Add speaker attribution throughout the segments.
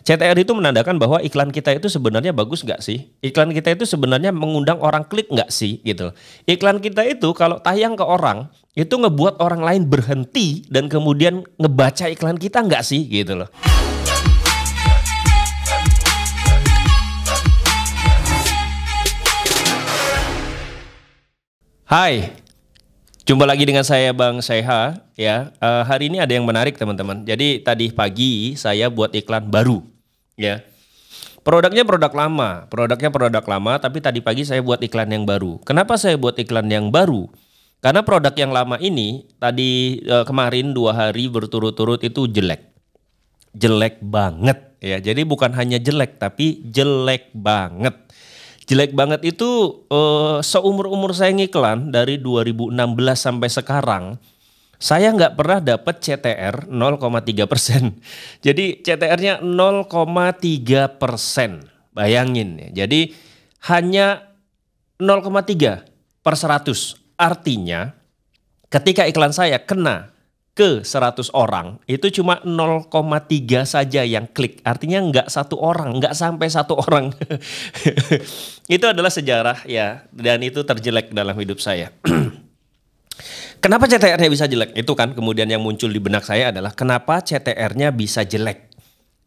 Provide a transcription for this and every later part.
Speaker 1: CTR itu menandakan bahwa iklan kita itu sebenarnya bagus nggak sih? Iklan kita itu sebenarnya mengundang orang klik nggak sih gitu. Iklan kita itu kalau tayang ke orang itu ngebuat orang lain berhenti dan kemudian ngebaca iklan kita nggak sih gitu loh. Hai, jumpa lagi dengan saya Bang Seha ya. Hari ini ada yang menarik teman-teman. Jadi tadi pagi saya buat iklan baru ya. Produknya produk lama, tapi tadi pagi saya buat iklan yang baru. Kenapa saya buat iklan yang baru? Karena produk yang lama ini tadi kemarin 2 hari berturut-turut itu jelek banget ya. Jadi bukan hanya jelek tapi jelek banget. Jelek banget itu seumur-umur saya ngiklan dari 2016 sampai sekarang saya nggak pernah dapat CTR 0,3%. Jadi CTR-nya 0,3%. Bayangin ya. Jadi hanya 0,3 per 100. Artinya ketika iklan saya kena ke 100 orang itu cuma 0,3 saja yang klik. Artinya nggak satu orang, nggak sampai satu orang. Itu adalah sejarah ya, dan itu terjelek dalam hidup saya. Kenapa CTR-nya bisa jelek? Itu kan kemudian yang muncul di benak saya adalah kenapa CTR-nya bisa jelek.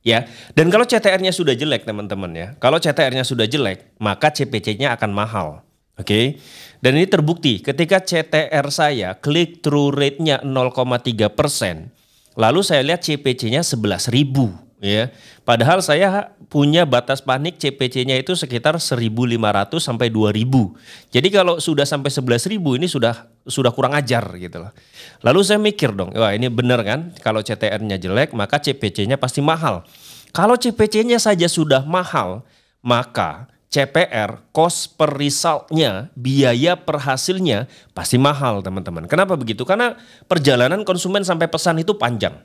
Speaker 1: Ya, dan kalau CTR-nya sudah jelek teman-teman ya, kalau CTR-nya sudah jelek maka CPC-nya akan mahal. Oke, dan ini terbukti ketika CTR saya click through rate-nya 0,3%, lalu saya lihat CPC-nya 11.000 ya. Padahal saya punya batas panik CPC-nya itu sekitar 1.500 sampai 2.000. Jadi kalau sudah sampai 11.000 ini sudah kurang ajar gitu loh. Lalu saya mikir dong, wah ini bener kan? Kalau CTR-nya jelek maka CPC-nya pasti mahal. Kalau CPC-nya saja sudah mahal, maka CPR, cost per result-nya, biaya per hasilnya pasti mahal teman-teman. Kenapa begitu? Karena perjalanan konsumen sampai pesan itu panjang.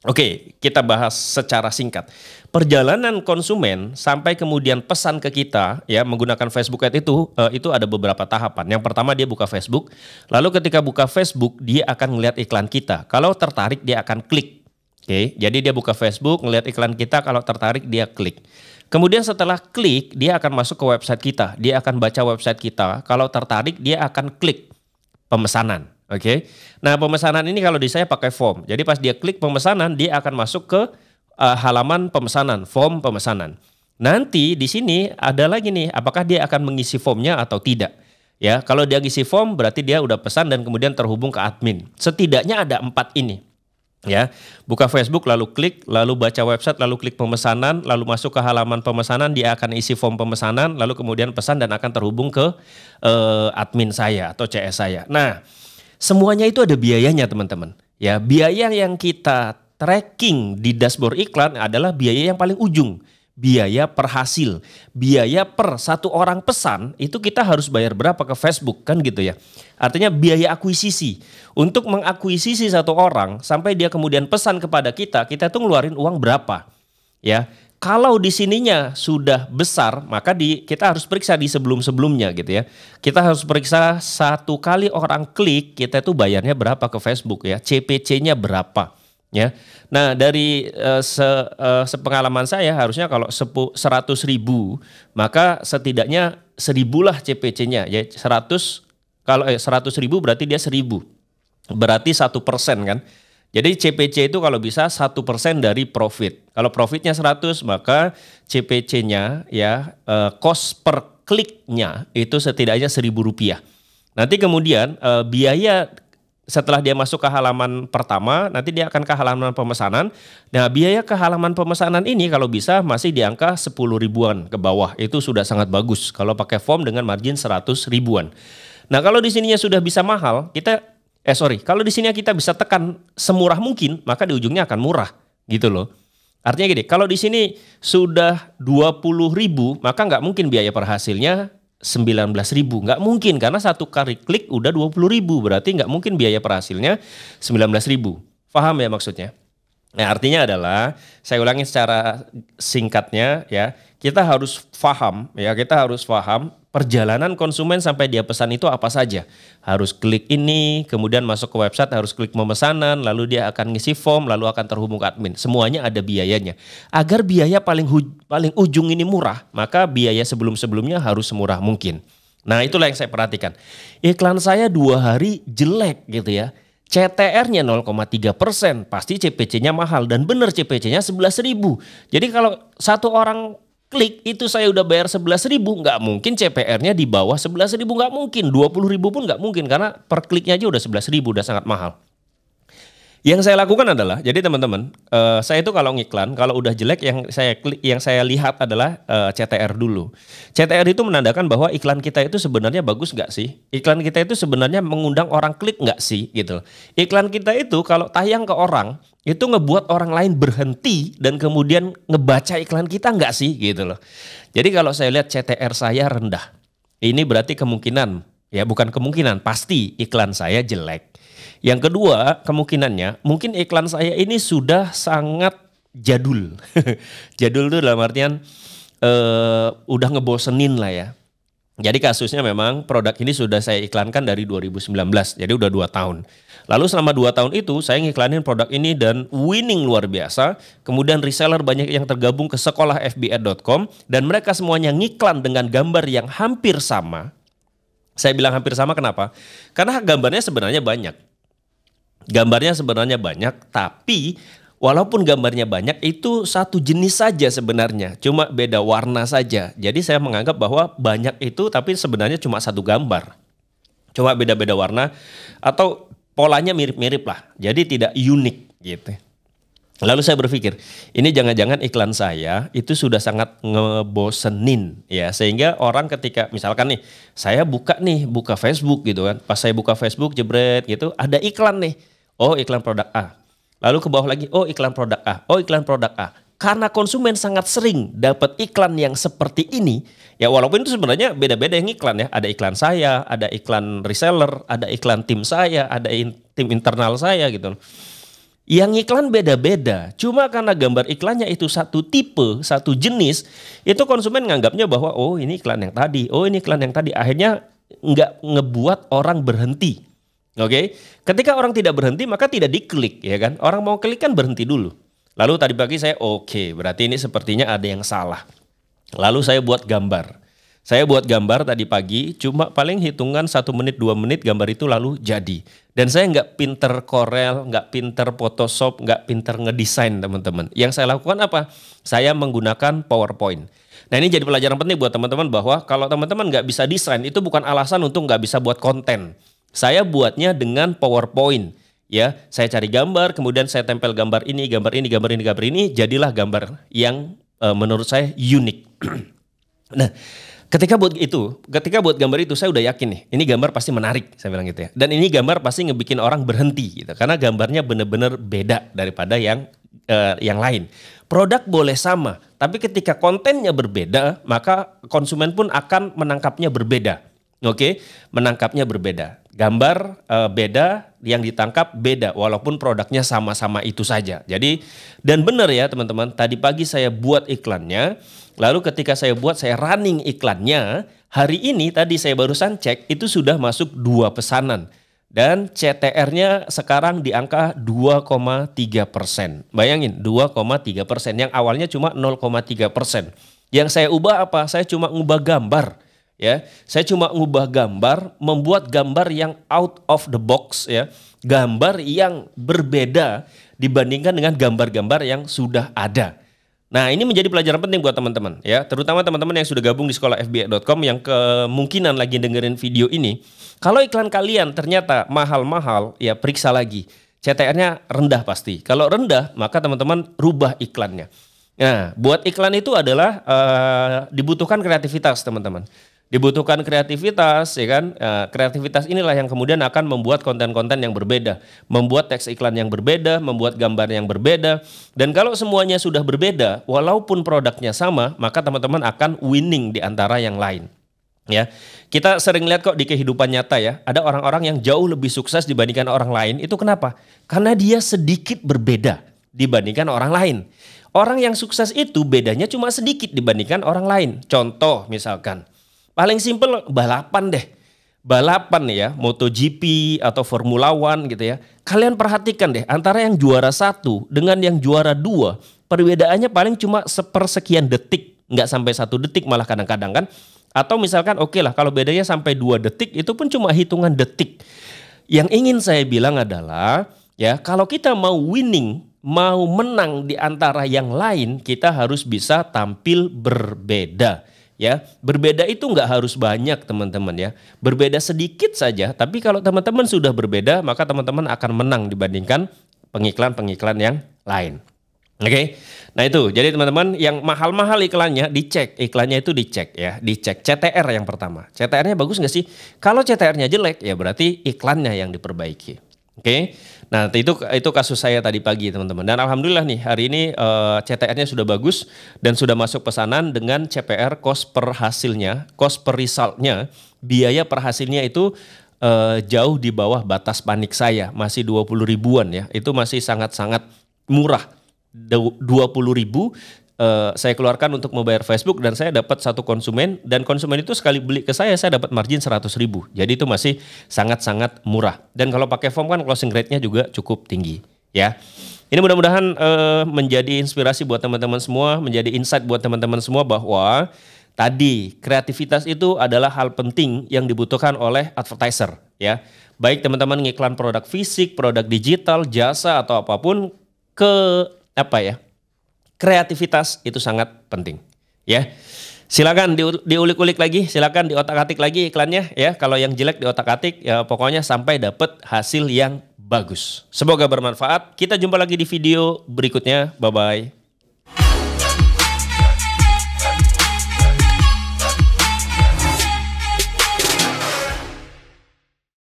Speaker 1: Oke, kita bahas secara singkat. Perjalanan konsumen sampai kemudian pesan ke kita ya menggunakan Facebook Ads itu ada beberapa tahapan. Yang pertama dia buka Facebook, lalu ketika buka Facebook dia akan melihat iklan kita. Kalau tertarik dia akan klik. Oke, jadi dia buka Facebook, ngelihat iklan kita, kalau tertarik dia klik. Kemudian setelah klik, dia akan masuk ke website kita. Dia akan baca website kita. Kalau tertarik, dia akan klik pemesanan. Oke. Nah, pemesanan ini kalau di saya pakai form. Jadi pas dia klik pemesanan, dia akan masuk ke halaman pemesanan, form pemesanan. Nanti di sini ada lagi nih, apakah dia akan mengisi formnya atau tidak. Ya, kalau dia ngisi form berarti dia udah pesan dan kemudian terhubung ke admin. Setidaknya ada 4 ini. Ya, buka Facebook lalu klik, lalu baca website, lalu klik pemesanan, lalu masuk ke halaman pemesanan, dia akan isi form pemesanan, lalu kemudian pesan dan akan terhubung ke admin saya atau CS saya. Nah, semuanya itu ada biayanya teman-teman. Ya, biaya yang kita tracking di dashboard iklan adalah biaya yang paling ujung. Biaya per hasil, biaya per satu orang pesan itu kita harus bayar berapa ke Facebook kan gitu ya. Artinya biaya akuisisi. Untuk mengakuisisi satu orang sampai dia kemudian pesan kepada kita tuh ngeluarin uang berapa. Ya, kalau di sininya sudah besar maka kita harus periksa di sebelum-sebelumnya gitu ya. Kita harus periksa 1 kali orang klik kita tuh bayarnya berapa ke Facebook ya, CPC-nya berapa. Ya, nah dari sepengalaman saya harusnya kalau 100.000 maka setidaknya 1.000 lah CPC-nya ya 100 kalau 100.000 berarti dia 1.000 berarti 1% kan. Jadi CPC itu kalau bisa 1% dari profit. Kalau profitnya 100 maka CPC-nya ya cost per kliknya itu setidaknya Rp1.000. Nanti kemudian biaya setelah dia masuk ke halaman pertama, nanti dia akan ke halaman pemesanan. Nah, biaya ke halaman pemesanan ini kalau bisa masih di angka 10 ribuan ke bawah. Itu sudah sangat bagus kalau pakai form dengan margin 100 ribuan. Nah, kalau di sininya sudah bisa mahal, kalau di sini kita bisa tekan semurah mungkin, maka di ujungnya akan murah, gitu loh. Artinya gini, kalau di sini sudah 20 ribu, maka nggak mungkin biaya per hasilnya 19.000, nggak mungkin karena 1 kali klik udah 20.000, berarti nggak mungkin biaya per hasilnya 19.000. Paham ya maksudnya? Nah, artinya adalah saya ulangi secara singkatnya ya, kita harus paham perjalanan konsumen sampai dia pesan itu apa saja. Harus klik ini, kemudian masuk ke website, harus klik pemesanan, lalu dia akan ngisi form, lalu akan terhubung ke admin. Semuanya ada biayanya. Agar biaya paling ujung ini murah, maka biaya sebelum-sebelumnya harus semurah mungkin. Nah, itulah yang saya perhatikan. Iklan saya 2 hari jelek gitu ya. CTR-nya 0,3%, pasti CPC-nya mahal dan benar CPC-nya 11.000. Jadi kalau satu orang klik itu saya udah bayar 11.000, nggak mungkin CPR-nya di bawah 11.000, nggak mungkin, 20.000 pun nggak mungkin karena per kliknya aja udah 11.000, udah sangat mahal. Yang saya lakukan adalah, jadi teman-teman, saya itu kalau ngiklan, kalau udah jelek yang saya lihat adalah CTR dulu. CTR itu menandakan bahwa iklan kita itu sebenarnya bagus nggak sih? Iklan kita itu sebenarnya mengundang orang klik nggak sih? Gitu. Iklan kita itu kalau tayang ke orang, itu ngebuat orang lain berhenti dan kemudian ngebaca iklan kita nggak sih? Gitu loh. Jadi kalau saya lihat CTR saya rendah, ini berarti kemungkinan, ya bukan kemungkinan, pasti iklan saya jelek. Yang kedua, kemungkinannya mungkin iklan saya ini sudah sangat jadul. Jadul itu dalam artian udah ngebosenin lah ya. Jadi kasusnya memang produk ini sudah saya iklankan dari 2019, jadi udah 2 tahun. Lalu selama 2 tahun itu saya ngiklanin produk ini dan winning luar biasa. Kemudian reseller banyak yang tergabung ke sekolah fba.com dan mereka semuanya ngiklan dengan gambar yang hampir sama. Saya bilang hampir sama kenapa? Karena gambarnya sebenarnya banyak. Gambarnya sebenarnya banyak, tapi walaupun gambarnya banyak itu satu jenis saja sebenarnya, cuma beda warna saja. Jadi saya menganggap bahwa banyak itu tapi sebenarnya cuma satu gambar. Cuma beda-beda warna atau polanya mirip-mirip lah. Jadi tidak unik gitu. Lalu saya berpikir, ini jangan-jangan iklan saya itu sudah sangat ngebosenin ya, sehingga orang ketika misalkan nih, saya buka Facebook gitu kan. Pas saya buka Facebook jebret gitu, ada iklan nih. Oh, iklan produk A. Lalu ke bawah lagi, oh iklan produk A. Oh, iklan produk A. Karena konsumen sangat sering dapat iklan yang seperti ini, ya walaupun itu sebenarnya beda-beda yang iklan ya. Ada iklan saya, ada iklan reseller, ada iklan tim saya, ada tim internal saya gitu. Yang iklan beda-beda. Cuma karena gambar iklannya itu satu tipe, satu jenis, itu konsumen nganggapnya bahwa oh ini iklan yang tadi, oh ini iklan yang tadi. Akhirnya nggak ngebuat orang berhenti. Oke, ketika orang tidak berhenti maka tidak diklik ya kan. Orang mau klik kan berhenti dulu. Lalu tadi pagi saya berarti ini sepertinya ada yang salah. Lalu saya buat gambar. Saya buat gambar tadi pagi cuma paling hitungan 1 menit 2 menit gambar itu lalu jadi. Dan saya nggak pinter Corel, nggak pinter Photoshop, nggak pinter ngedesain teman-teman. Yang saya lakukan apa? Saya menggunakan PowerPoint. Nah ini jadi pelajaran penting buat teman-teman bahwa kalau teman-teman nggak bisa desain itu bukan alasan untuk nggak bisa buat konten. Saya buatnya dengan PowerPoint, ya. Saya cari gambar, kemudian saya tempel gambar ini, jadilah gambar yang menurut saya unik. Nah, ketika buat gambar itu saya udah yakin nih, ini gambar pasti menarik, saya bilang gitu ya. Dan ini gambar pasti ngebikin orang berhenti, gitu, karena gambarnya benar-benar beda daripada yang lain. Produk boleh sama, tapi ketika kontennya berbeda, maka konsumen pun akan menangkapnya berbeda. Oke, menangkapnya berbeda. Gambar beda, yang ditangkap beda, walaupun produknya sama-sama itu saja. Jadi, dan benar ya teman-teman, tadi pagi saya buat iklannya, lalu ketika saya running iklannya, hari ini tadi saya barusan cek, itu sudah masuk 2 pesanan. Dan CTR-nya sekarang di angka 2,3%. Bayangin, 2,3%, yang awalnya cuma 0,3%. Yang saya ubah apa? Saya cuma ngubah gambar. Ya, saya cuma ngubah gambar, membuat gambar yang out of the box ya, gambar yang berbeda dibandingkan dengan gambar-gambar yang sudah ada. Nah, ini menjadi pelajaran penting buat teman-teman ya, terutama teman-teman yang sudah gabung di sekolah fba.com yang kemungkinan lagi dengerin video ini. Kalau iklan kalian ternyata mahal-mahal, ya periksa lagi. CTR-nya rendah pasti. Kalau rendah, maka teman-teman rubah iklannya. Nah, buat iklan itu adalah dibutuhkan kreativitas, teman-teman. Dibutuhkan kreativitas, ya kan? Kreativitas inilah yang kemudian akan membuat konten-konten yang berbeda, membuat teks iklan yang berbeda, membuat gambar yang berbeda. Dan kalau semuanya sudah berbeda, walaupun produknya sama, maka teman-teman akan winning di antara yang lain. Ya, kita sering lihat kok di kehidupan nyata ya, ada orang-orang yang jauh lebih sukses dibandingkan orang lain. Itu kenapa? Karena dia sedikit berbeda dibandingkan orang lain. Orang yang sukses itu bedanya cuma sedikit dibandingkan orang lain. Contoh misalkan, paling simpel balapan deh. Balapan ya, MotoGP atau Formula One gitu ya. Kalian perhatikan deh, antara yang juara 1 dengan yang juara 2, perbedaannya paling cuma sepersekian detik. Nggak sampai 1 detik malah kadang-kadang kan. Atau misalkan oke lah kalau bedanya sampai 2 detik itu pun cuma hitungan detik. Yang ingin saya bilang adalah ya kalau kita mau winning, mau menang di antara yang lain, kita harus bisa tampil berbeda. Ya, berbeda itu nggak harus banyak teman-teman ya. Berbeda sedikit saja, tapi kalau teman-teman sudah berbeda, maka teman-teman akan menang dibandingkan pengiklan-pengiklan yang lain. Oke, nah itu jadi teman-teman yang mahal-mahal iklannya iklannya itu dicek ya, dicek CTR yang pertama. CTR-nya bagus nggak sih? Kalau CTR-nya jelek ya berarti iklannya yang diperbaiki. Oke, nah itu kasus saya tadi pagi teman-teman. Dan alhamdulillah nih hari ini CTR-nya sudah bagus dan sudah masuk pesanan dengan CPR cost per hasilnya, cost per result-nya, biaya per hasilnya itu jauh di bawah batas panik saya, masih 20 ribuan ya. Itu masih sangat-sangat murah. 20 ribu saya keluarkan untuk membayar Facebook dan saya dapat satu konsumen dan konsumen itu sekali beli ke saya dapat margin 100 ribu. Jadi itu masih sangat-sangat murah. Dan kalau pakai form kan closing rate-nya juga cukup tinggi ya. Ini mudah-mudahan menjadi inspirasi buat teman-teman semua, menjadi insight buat teman-teman semua bahwa tadi kreativitas itu adalah hal penting yang dibutuhkan oleh advertiser ya. Baik teman-teman ngiklan produk fisik, produk digital, jasa atau apapun kreativitas itu sangat penting ya. Silakan diulik-ulik lagi, silakan diotak-atik lagi iklannya ya. Kalau yang jelek diotak-atik ya, pokoknya sampai dapat hasil yang bagus. Semoga bermanfaat. Kita jumpa lagi di video berikutnya. Bye bye.